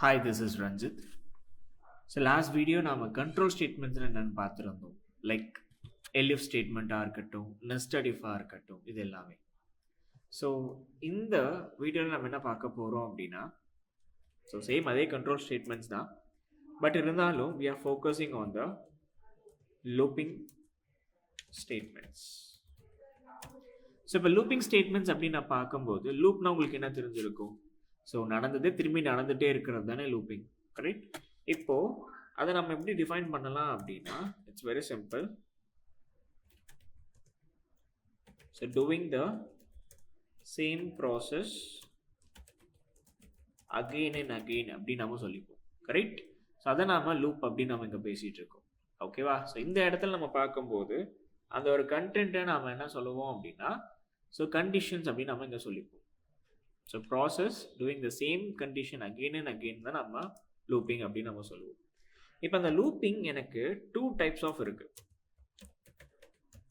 Hi, this is Ranjit. So last video நாம control statements என்னன்னு பார்த்துருந்தோம். Like elif statement இருக்கட்டும், nested if இருக்கட்டும், இது எல்லாமே. ஸோ இந்த வீடியோவில் நம்ம என்ன பார்க்க போகிறோம் அப்படின்னா, ஸோ சேம் அதே control statements தான், பட் இருந்தாலும் we are focusing on the looping statements. So இப்போ லூப்பிங் ஸ்டேட்மெண்ட்ஸ் அப்படின்னு நான் பார்க்கும்போது லூப்னா உங்களுக்கு என்ன தெரிஞ்சிருக்கும்? ஸோ நடந்ததே திரும்பி நடந்துகிட்டே இருக்கிறது தானே லூப்பிங், கரெக்ட்? இப்போது அதை நம்ம எப்படி டிஃபைன் பண்ணலாம் அப்படின்னா, it's very simple. So doing the same process again and again அப்படின்னு நம்ம சொல்லிப்போம், கரெக்ட்? ஸோ அதை நாம லூப் அப்படின்னு நம்ம இங்கே பேசிகிட்டு இருக்கோம், ஓகேவா? ஸோ இந்த இடத்துல நம்ம பார்க்கும்போது அந்த ஒரு கண்டென்ட்டை நாம் என்ன சொல்லுவோம் அப்படின்னா, ஸோ கண்டிஷன்ஸ் அப்படின்னு நம்ம இங்கே சொல்லிப்போம். So process doing the same condition again and again தான் நம்ம லூப்பிங் அப்படின்னு நம்ம சொல்லுவோம். இப்போ அந்த லூப்பிங் எனக்கு 2 டைப்ஸ் ஆஃப் இருக்கு.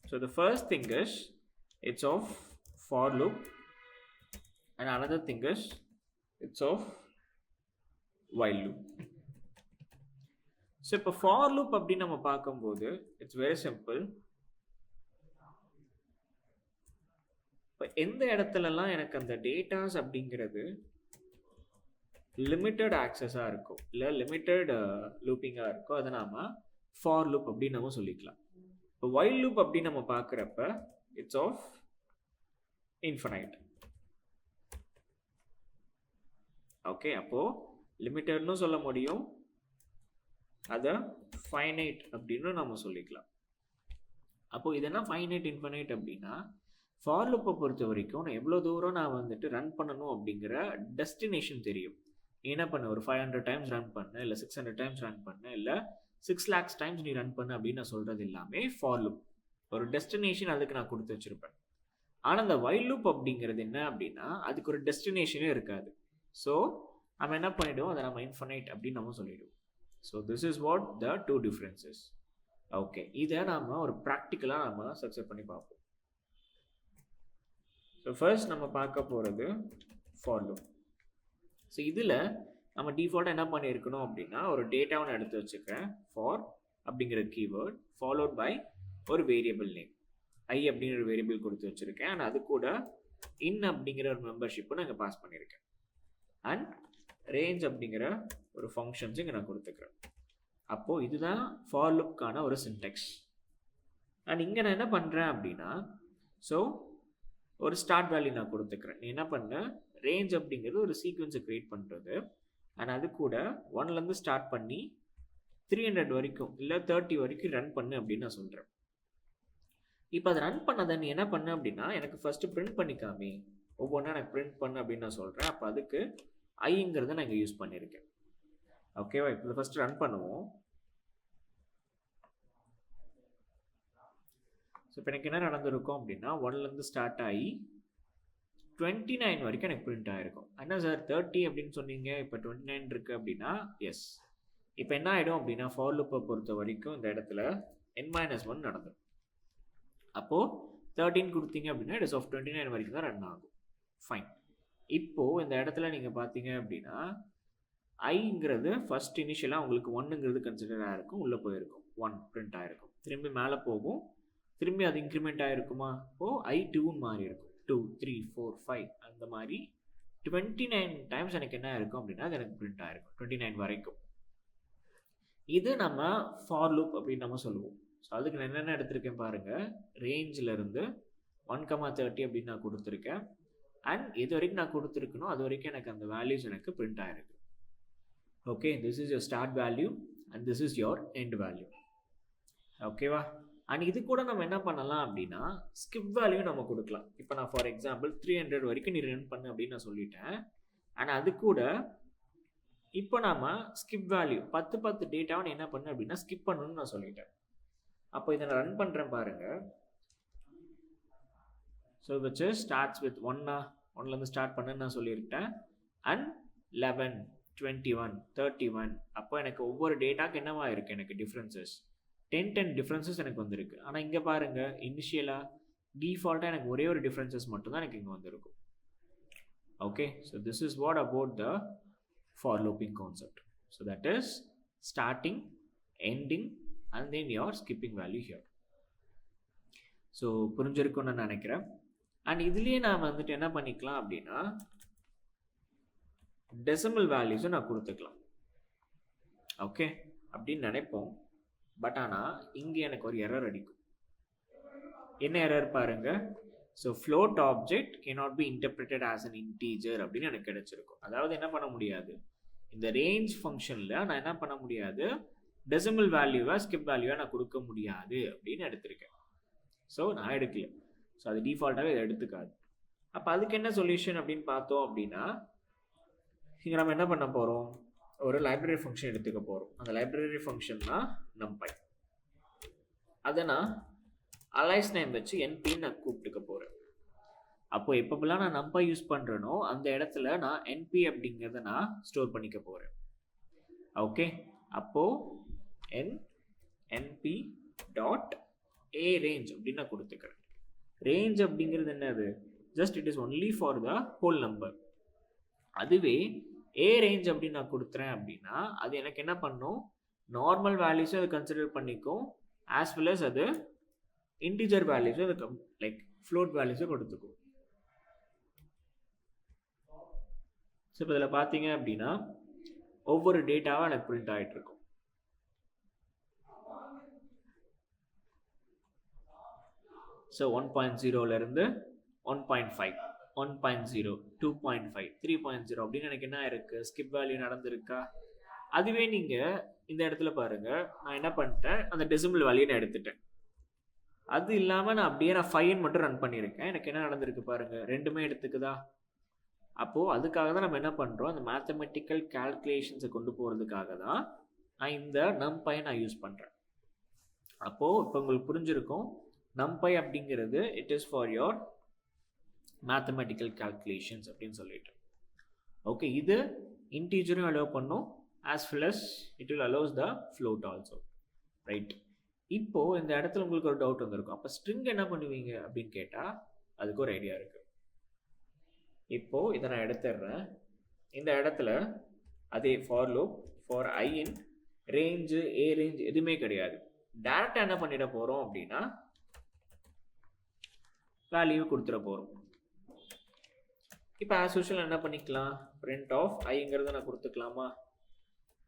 So the first thing is it's of for loop and another thing is it's of while loop. So இப்போ ஃபார் லூப் அப்படின்னு நம்ம பார்க்கும்போது இட்ஸ் வெரி சிம்பிள். இப்போ எந்த இடத்துலலாம் எனக்கு அந்த டேட்டாஸ் அப்படிங்கிறது லிமிட்டட் ஆக்சஸாக இருக்கும், இல்லை லிமிட்டட் லூப்பிங்காக இருக்கும், அதை நாம் ஃபார் லூப் அப்படின்னு நம்ம சொல்லிக்கலாம். இப்போ வைல் லூப் அப்படின்னு நம்ம பார்க்குறப்ப இட்ஸ் ஆஃப் இன்ஃபனைட். ஓகே, அப்போது லிமிட்டட்னு சொல்ல முடியும், அதை ஃபைனைட் அப்படின்னு நம்ம சொல்லிக்கலாம். அப்போது இதெல்லாம் ஃபைனைட் இன்ஃபனைட் அப்படின்னா, ஃபார் லூப்பை பொறுத்த வரைக்கும் நான் எவ்வளோ தூரம் நான் வந்துட்டு ரன் பண்ணணும் அப்படிங்கிற டெஸ்டினேஷன் தெரியும். என்ன பண்ண, ஒரு 500 டைம்ஸ் ரன் பண்ண, இல்லை 600 டைம்ஸ் ரன் பண்ண, இல்லை 6 lakhs டைம்ஸ் நீ ரன் பண்ண அப்படின்னு நான் சொல்கிறது எல்லாமே ஃபார் லூப். ஒரு டெஸ்டினேஷன் அதுக்கு நான் கொடுத்து வச்சுருப்பேன். ஆனால் அந்த வைல் லூப் அப்படிங்கிறது என்ன அப்படின்னா, அதுக்கு ஒரு டெஸ்டினேஷனே இருக்காது. ஸோ நம்ம என்ன பண்ணிவிடுவோம், அதை நம்ம இன்ஃபனைட் அப்படின்னு நம்ம சொல்லிவிடுவோம். So this is what the 2 differences. Okay, இதை நாம் ஒரு ப்ராக்டிக்கலாக நம்ம சக்ஸஸ் பண்ணி பார்ப்போம். ஸோ ஃபர்ஸ்ட் நம்ம பார்க்க போகிறது ஃபார் லூப். ஸோ இதில் நம்ம டிஃபால்ட்டாக என்ன பண்ணியிருக்கணும் அப்படின்னா, ஒரு டேட்டாவை நான் எடுத்து வச்சுக்கிறேன், ஃபார் அப்படிங்கிற கீவேர்ட் ஃபாலோட் பை ஒரு வேரியபிள் நேம் ஐ அப்படிங்கிற ஒரு வேரியபிள் கொடுத்து வச்சுருக்கேன். அண்ட் அது கூட இன் அப்படிங்கிற ஒரு மெம்பர்ஷிப்பை நான் இங்கே பாஸ் பண்ணியிருக்கேன். அண்ட் ரேஞ்ச் அப்படிங்கிற ஒரு ஃபங்க்ஷன்ஸ் இங்கே நான் கொடுத்துக்கிறேன். அப்போது இதுதான் ஃபார் லூப்க்கான ஒரு சின்டெக்ஸ். அண்ட் இங்கே நான் என்ன பண்ணுறேன் அப்படின்னா, ஸோ ஒரு ஸ்டார்ட் வேல்யூ நான் கொடுத்துக்கிறேன். நீ என்ன பண்ண, ரேஞ்ச் அப்படிங்கிறது ஒரு சீக்வன்ஸை க்ரியேட் பண்ணுறது. அண்ட் அது கூட 1லேருந்து ஸ்டார்ட் பண்ணி 300 வரைக்கும் இல்லை 30 வரைக்கும் ரன் பண்ணு அப்படின்னு நான் சொல்கிறேன். இப்போ அதை ரன் பண்ணதை நீ என்ன பண்ண அப்படின்னா, எனக்கு ஃபஸ்ட்டு பிரிண்ட் பண்ணிக்காமே, ஒவ்வொன்றா எனக்கு பிரிண்ட் பண்ணு அப்படின்னு நான் சொல்கிறேன். அப்போ அதுக்கு ஐங்கிறத நான் இங்கே யூஸ் பண்ணியிருக்கேன். ஓகேவா? இப்போ ஃபஸ்ட்டு ரன் பண்ணுவோம். ஸோ இப்போ எனக்கு என்ன நடந்திருக்கும் அப்படின்னா, 1லேருந்து ஸ்டார்ட் ஆகி 29 வரைக்கும் எனக்கு பிரிண்ட் ஆகிருக்கும். என்ன சார் 30 அப்படின்னு சொன்னீங்க, இப்போ 29 இருக்குது அப்படின்னா, எஸ். இப்போ என்ன ஆகிடும் அப்படின்னா, ஃபார் லூப்பை பொறுத்த வரைக்கும் இந்த இடத்துல n-1 நடந்துடும். அப்போது 13 கொடுத்தீங்க அப்படின்னா இட் இஸ் ஆஃப் 29 வரைக்கும் தான் ரன் ஆகும். ஃபைன். இப்போது இந்த இடத்துல நீங்கள் பார்த்தீங்க அப்படின்னா, ஐங்கிறது ஃபர்ஸ்ட் இனிஷியலாக உங்களுக்கு 1ங்கிறது கன்சிடர் ஆகிருக்கும், உள்ளே போயிருக்கும், 1 பிரிண்ட் ஆகிருக்கும். திரும்பி மேலே போகும், திரும்பி அது இன்க்ரிமெண்ட் ஆகிருக்குமா, இப்போது I2 மாறி இருக்கும், 2 3 4 5 அந்த மாதிரி 29 டைம்ஸ் எனக்கு என்ன இருக்கும் அப்படின்னா அது எனக்கு பிரிண்ட் ஆகிருக்கும் 29 வரைக்கும். இது நம்ம ஃபார் லூப் அப்படின்னு நம்ம சொல்லுவோம். ஸோ அதுக்கு நான் என்னென்ன எடுத்திருக்கேன் பாருங்கள், ரேஞ்சிலேருந்து 1,30 அப்படின்னு நான் கொடுத்துருக்கேன். அண்ட் இது வரைக்கும் நான் கொடுத்துருக்கணும், அது வரைக்கும் எனக்கு அந்த வேல்யூஸ் எனக்கு பிரிண்ட் ஆகிருக்கு. Okay, this is your start value and this is your end value. ஓகேவா? அண்ட் இது கூட நம்ம என்ன பண்ணலாம் அப்படின்னா, ஸ்கிப் வேல்யூ நம்ம கொடுக்கலாம். இப்போ நான் ஃபார் எக்ஸாம்பிள் 300 வரைக்கும் நீ ரன் பண்ணு அப்படின்னு நான் சொல்லிட்டேன். அண்ட் அது கூட இப்போ நாம் ஸ்கிப் வேல்யூ 10 டேட்டாவை என்ன பண்ணு அப்படின்னா ஸ்கிப் பண்ணணும்னு நான் சொல்லிட்டேன். அப்போ இதை நான் ரன் பண்ணுறேன் பாருங்கள். ஸோ வச்சு ஸ்டார்ட்ஸ் வித் 1லேருந்து ஸ்டார்ட் பண்ணுன்னு நான் சொல்லியிருக்கேன். அண்ட் 11 21 31 அப்போ எனக்கு ஒவ்வொரு டேட்டாவுக்கு என்னவா இருக்குது, எனக்கு டிஃப்ரென்சஸ் 10 டிஃப்ரென்சஸ் எனக்கு வந்திருக்கு. ஆனால் இங்கே பாருங்கள், இனிஷியலாக டிஃபால்ட்டாக எனக்கு ஒரே ஒரு டிஃப்ரென்சஸ் மட்டும்தான் எனக்கு இங்கே வந்திருக்கும். Okay, so this is what about the for looping concept. So that is starting, ending, and then your skipping value here. So புரிஞ்சிருக்கும்னு நான் நினைக்கிறேன். அண்ட் இதுலேயே நான் வந்துட்டு என்ன பண்ணிக்கலாம் அப்படின்னா டெசிமல் வேல்யூஸும் நான் கொடுத்துக்கலாம். ஓகே அப்படின்னு நினைப்போம். பட் ஆனால் இங்கே எனக்கு ஒரு எரர் அடிக்கும். என்ன எரர் பாருங்க. So float object cannot be interpreted as an integer அப்படின்னு எனக்கு கிடைச்சிருக்கும். அதாவது என்ன பண்ண முடியாது, இந்த ரேஞ்ச் ஃபங்க்ஷனில் நான் என்ன பண்ண முடியாது, டெசிமல் வேல்யூவை ஸ்கிப் வேல்யூவை நான் கொடுக்க முடியாது அப்படின்னு எடுத்திருக்கேன். ஸோ நான் எடுக்கல. ஸோ அது டிஃபால்ட்டாகவே இதை எடுத்துக்காது. அப்போ அதுக்கு என்ன சொல்யூஷன் அப்படின்னு பார்த்தோம் அப்படின்னா இங்கே நம்ம என்ன பண்ண போகிறோம், ஒரு லைப்ரரி ஃபங்க்ஷன் எடுத்துக்க போகிறோம். அந்த லைப்ரரி ஃபங்க்ஷன்னா numpy. அதை நான் அலைஸ் நேம் வச்சு என்பின்னு நான் கூப்பிட்டுக்க போகிறேன். அப்போது எப்பப்பெல்லாம் நான் numpy யூஸ் பண்ணுறேனோ அந்த இடத்துல நான் என்பி அப்படிங்கிறத நான் ஸ்டோர் பண்ணிக்க போகிறேன். ஓகே, அப்போது என்பி டாட் a range அப்படின்னு நான் கொடுத்துக்கிறேன். ரேஞ்ச் அப்படிங்கிறது என்னது, just it is only for the whole number. அதுவே a range அப்படின்னு நான் கொடுத்துறேன் அப்படின்னா அது எனக்கு என்ன பண்ணும், நார்மல் வேல்யூஸும் அது கன்சிடர் பண்ணிக்கும், ஆஸ் வெல் அஸ் அது இன்டிஜர் வேல்யூஸும் அது லைக் ஃப்ளோட் வேல்யூஸும் கொடுத்துக்கும். ஸோ இப்போ இதில் பார்த்தீங்க அப்படின்னா ஒவ்வொரு டேட்டாவும் எனக்கு பிரிண்ட் ஆகிட்டு இருக்கும். ஸோ 1.0லேருந்து 1.5, 1.0, 2.5, 3.0 அப்படின்னு எனக்கு என்ன இருக்குது, ஸ்கிப் வேல்யூ நடந்திருக்கா. அதுவே நீங்கள் இந்த இடத்துல பாருங்கள், நான் என்ன பண்ணிட்டேன், அந்த டெசிமல் வேல்யூ நான் எடுத்துட்டேன். அது இல்லாமல் நான் அப்படியே நான் 5 மட்டும் ரன் பண்ணியிருக்கேன். எனக்கு என்ன நடந்திருக்கு பாருங்கள், ரெண்டுமே எடுத்துக்குதா. அப்போது அதுக்காக தான் நம்ம என்ன பண்ணுறோம், அந்த மேத்தமெட்டிக்கல் கால்குலேஷன்ஸை கொண்டு போகிறதுக்காக தான் நான் இந்த numpy நான் யூஸ் பண்ணுறேன். அப்போது இப்போ உங்களுக்கு புரிஞ்சிருக்கும், numpy அப்படிங்கிறது it is for your mathematical calculations அப்படின்னு சொல்லிட்டு. ஓகே, இது இன்டீஜரும் அலோவ் பண்ணும், as well as it will allows the float also. Right, இப்போது இந்த இடத்துல உங்களுக்கு ஒரு டவுட் வந்திருக்கும், அப்போ ஸ்ட்ரிங் என்ன பண்ணுவீங்க அப்படின்னு கேட்டால் அதுக்கு ஒரு ஐடியா இருக்குது. இப்போது இதை நான் எடுத்துடுறேன். இந்த இடத்துல அதே for loop for I in range A range எதுவுமே கிடையாது. டேரெக்டாக என்ன பண்ணிட போகிறோம் அப்படின்னா வேல்யூ கொடுத்துட போகிறோம். இப்போ ஆஸ் யூஷுவல் என்ன பண்ணிக்கலாம், print ஆஃப் ஐங்கிறத நான் கொடுத்துக்கலாமா.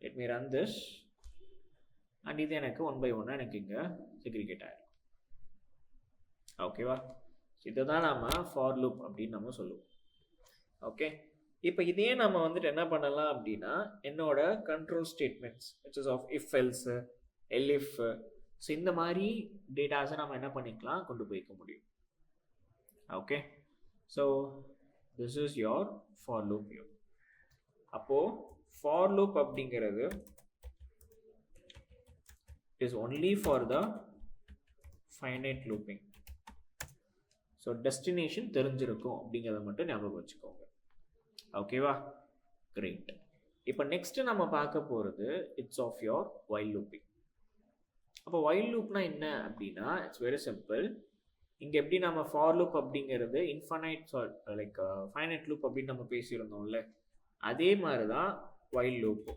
Let me run this. And இது எனக்கு 1 by 1 எனக்கு இங்கே செக்ரிகேட் ஆகிடும். ஓகேவா, இதை தான் நம்ம ஃபார் லூப் அப்படின்னு நம்ம சொல்லுவோம். ஓகே, இப்போ இதே நம்ம வந்துட்டு என்ன பண்ணலாம் அப்படின்னா என்னோட control statements which is of if else elif, so இந்த மாதிரி டேட்டாஸை நம்ம என்ன பண்ணிக்கலாம், கொண்டு போய்க்க முடியும். Okay, so this is your for loop view. அப்போது ஃபார் லூப் அப்படிங்கிறது is only for the finite looping. So destination தெரிஞ்சிருக்கும் அப்படிங்கிறத மட்டும் ஞாபகம் வச்சுக்கோங்க. ஓகேவா, கிரேட். இப்போ நெக்ஸ்ட்டு நம்ம பார்க்க போகிறது it's of your while looping. அப்போ வைல் லூப்னா என்ன அப்படின்னா இட்ஸ் வெரி சிம்பிள். இங்கே எப்படி நம்ம ஃபார் லூப் அப்படிங்கிறது இன்ஃபைனைட் லைக் ஃபைனைட் லூப் அப்படின்னு நம்ம பேசியிருந்தோம்ல, அதே மாதிரி தான் while loop.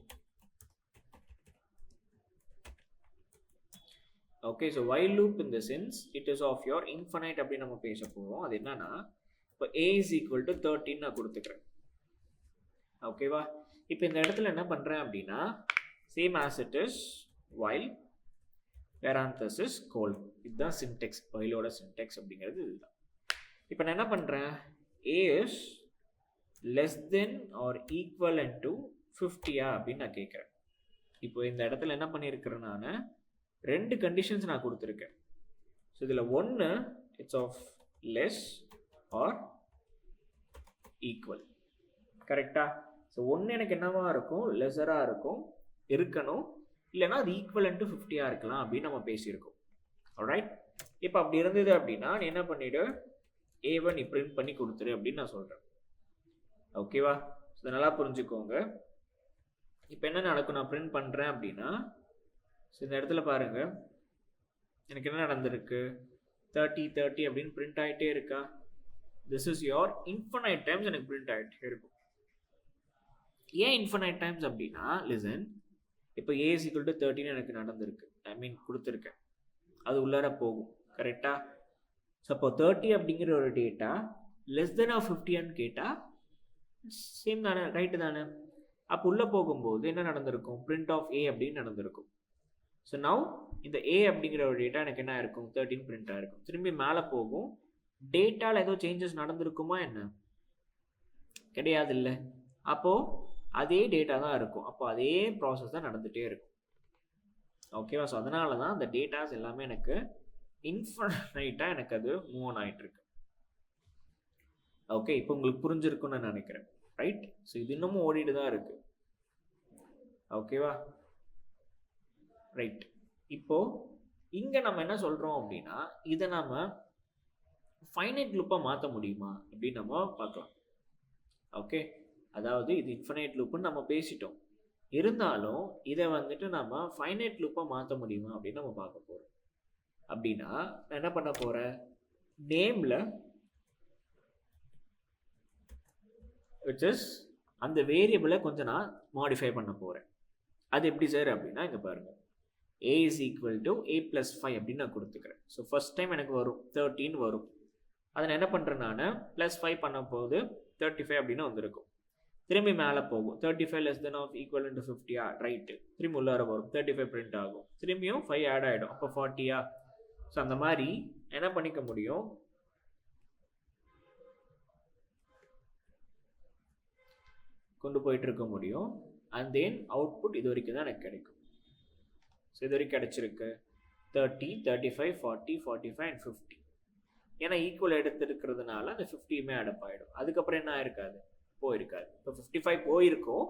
Okay, so while loop in the sense it is of your infinite அப்படின்னு நம்ம பேச போகிறோம். அது என்னன்னா இப்போ a is equal to 13 நான் கொடுத்துக்கிறேன். ஓகேவா, இப்போ இந்த இடத்துல என்ன பண்ணுறேன் அப்படின்னா same as it is while parenthesis colon. இதுதான் சின்டெக்ஸ், வைலோட சின்டெக்ஸ் அப்படிங்கிறது இதுதான். இப்போ நான் என்ன பண்ணுறேன், a is less than or equivalent to 50 அப்படின்னு நான் கேட்குறேன். இப்போ இந்த இடத்துல என்ன பண்ணியிருக்கிறேன், நான் 2 கண்டிஷன்ஸ் நான் கொடுத்துருக்கேன். ஸோ இதில் ஒன்று it's of less or equal, கரெக்டாக. ஸோ ஒன்று எனக்கு என்னவா இருக்கும், லெஸராக இருக்கும் இருக்கணும், இல்லைனா அது ஈக்குவலன்ட் டு 50 இருக்கலாம் அப்படின்னு நம்ம பேசியிருக்கோம். ஆல்ரைட், இப்போ அப்படி இருந்தது அப்படின்னா நீ என்ன பண்ணிவிடு, A1 நீ பிரிண்ட் பண்ணி கொடுத்துரு அப்படின்னு நான் சொல்கிறேன். ஓகேவா, இதை நல்லா புரிஞ்சுக்கோங்க. இப்போ என்ன நடக்கும், நான் பிரிண்ட் பண்ணுறேன் அப்படின்னா ஸோ இந்த இடத்துல பாருங்கள் எனக்கு என்ன நடந்திருக்கு, 30 அப்படின்னு பிரிண்ட் ஆகிட்டே இருக்கா. This is your infinite times எனக்கு பிரிண்ட் ஆகிட்டே இருக்கும். ஏன் இன்ஃபினைட் டைம்ஸ் அப்படின்னா லிசன், இப்போ ஏ இஸ் ஈக்குவல் டு 13 எனக்கு நடந்திருக்கு, ஐ மீன் கொடுத்துருக்கேன், அது உள்ளார போகும் கரெக்டாக. ஸோ அப்போ 30 அப்படிங்கிற ஒரு டேட்டா லெஸ் தென் ஆஃப் 50 கேட்டால் சேம் தானே, ரைட்டு தானே. அப்போ உள்ளே போகும்போது என்ன நடந்திருக்கும், பிரிண்ட் ஆஃப் ஏ அப்படின்னு நடந்திருக்கும். ஸோ நவ் இந்த ஏ அப்படிங்கிற ஒரு டேட்டா எனக்கு என்ன இருக்கும், 13 பிரிண்ட் ஆகிருக்கும். திரும்பி மேலே போகும், டேட்டாவில் ஏதோ சேஞ்சஸ் நடந்திருக்குமா என்ன, கிடையாது இல்லை. அப்போது அதே டேட்டா தான் இருக்கும், அப்போ அதே ப்ராசஸ் தான் நடந்துகிட்டே இருக்கும். ஓகேவா. ஸோ அதனால தான் அந்த டேட்டாஸ் எல்லாமே எனக்கு இன்ஃபினைட்டாக எனக்கு அது மூவ் ஆன் ஆகிட்டுருக்கு. ஓகே, இப்போ உங்களுக்கு புரிஞ்சிருக்குன்னு நான் நினைக்கிறேன், ரைட். ஸோ இது இன்னமும் ஓடிட்டு தான் இருக்கு. ஓகேவா, ரைட். இப்போது இங்கே நம்ம என்ன சொல்கிறோம் அப்படின்னா, இதை நம்ம ஃபைனைட் லூப்பாக மாற்ற முடியுமா அப்படின்னு நம்ம பார்க்கலாம். ஓகே, அதாவது இது இன்ஃபினைட் லூப்புன்னு நம்ம பேசிட்டோம், இருந்தாலும் இதை வந்துட்டு நம்ம ஃபைனைட் லூப்பாக மாற்ற முடியுமா அப்படின்னு நம்ம பார்க்க போகிறோம். அப்படின்னா நான் என்ன பண்ண போகிறேன், நேமில் விச் இஸ் அந்த வேரியபிளை கொஞ்சம் நான் மாடிஃபை பண்ண போகிறேன். அது எப்படி சார் அப்படின்னா, இங்கே பாருங்கள், a is equal to a + 5 அப்படின்னு நான் கொடுத்துக்கிறேன். ஸோ ஃபர்ஸ்ட் டைம் எனக்கு வரும் 13 வரும், அதை நான் என்ன பண்ணுறேன், நான் +5 பண்ண போது 35 அப்படின்னு வந்திருக்கும். திரும்பி மேலே போகும், 35 less than of equal to 50 right. திரும்பி உள்ளார வரும், 35 பிரிண்ட் ஆகும், திரும்பியும் 5 ஆட் ஆகிடும், அப்போ 40. ஸோ அந்த மாதிரி என்ன பண்ணிக்க முடியும், கொண்டு போயிட்டு இருக்க முடியும். அண்ட் தென் அவுட்புட் இது வரைக்கும் தான் எனக்கு கிடைக்கும். ஸோ இது வரைக்கும் கிடச்சிருக்கு 30, 35, 40, 45 அண்ட் 50. ஏன்னா ஈக்குவல் எடுத்துருக்கிறதுனால அந்த 50மே அடப் ஆகிடும். அதுக்கப்புறம் என்ன ஆயிருக்காது, போயிருக்காது. இப்போ 55 போயிருக்கும்,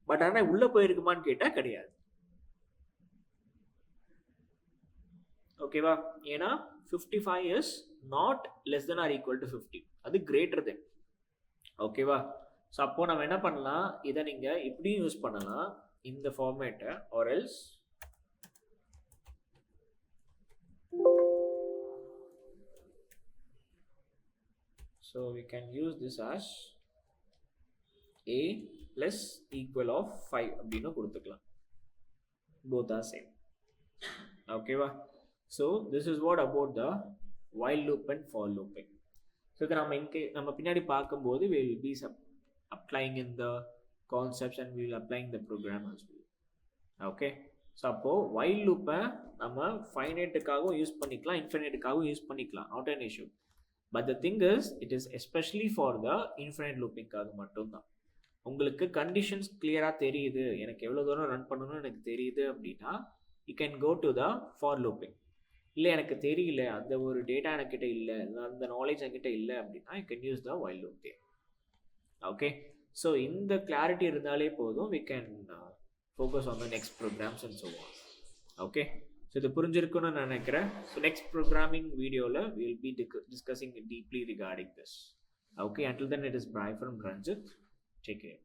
பட் ஆனால் உள்ளே போயிருக்குமான்னு கேட்டால் கிடையாது. ஓகேவா, ஏன்னா 55 is not less than or equal to 50, அது கிரேட்டர் தென். ஓகேவா. ஸோ அப்போது நம்ம என்ன பண்ணலாம், இதை நீங்கள் இப்படியும் யூஸ் பண்ணலாம், இந்த ஃபார்மேட்டை, or else so we can use this as a plus equal of 5 அப்படின்னு கொடுத்துக்கலாம். both are same. ஓகேவா. so this is what about the while loop and for looping. so இதை நம்ம பின்னாடி பார்க்கும்போது we will be applying in the concepts and we will applying the program as well. okay. So அப்போது while loop-ஐ நம்ம ஃபைனைட்டுக்காகவும் use பண்ணிக்கலாம், இன்ஃபினைட்டுக்காகவும் use பண்ணிக்கலாம், not an issue. But the thing is, it is especially for the infinite looping-காக மட்டும்தான். உங்களுக்கு conditions கிளியராக தெரியுது, எனக்கு எவ்வளோ தூரம் ரன் பண்ணணும்னு எனக்கு தெரியுது அப்படின்னா you can go to the for looping. இல்லை எனக்கு தெரியல, அந்த ஒரு டேட்டா என்கிட்ட இல்லை, அந்த நாலேஜ் என்கிட்ட இல்லை அப்படின்னா you can use the while loop there. okay. So இந்த கிளாரிட்டி இருந்தாலே போதும், we can focus on the next programs and so on. okay. So இது புரிஞ்சிருக்குன்னு நான் நினைக்கிறேன். ஸோ நெக்ஸ்ட் ப்ரோக்ராமிங் வீடியோவில் will be discussing deeply regarding this. Okay, until then it is bye from Ranjit. Take care.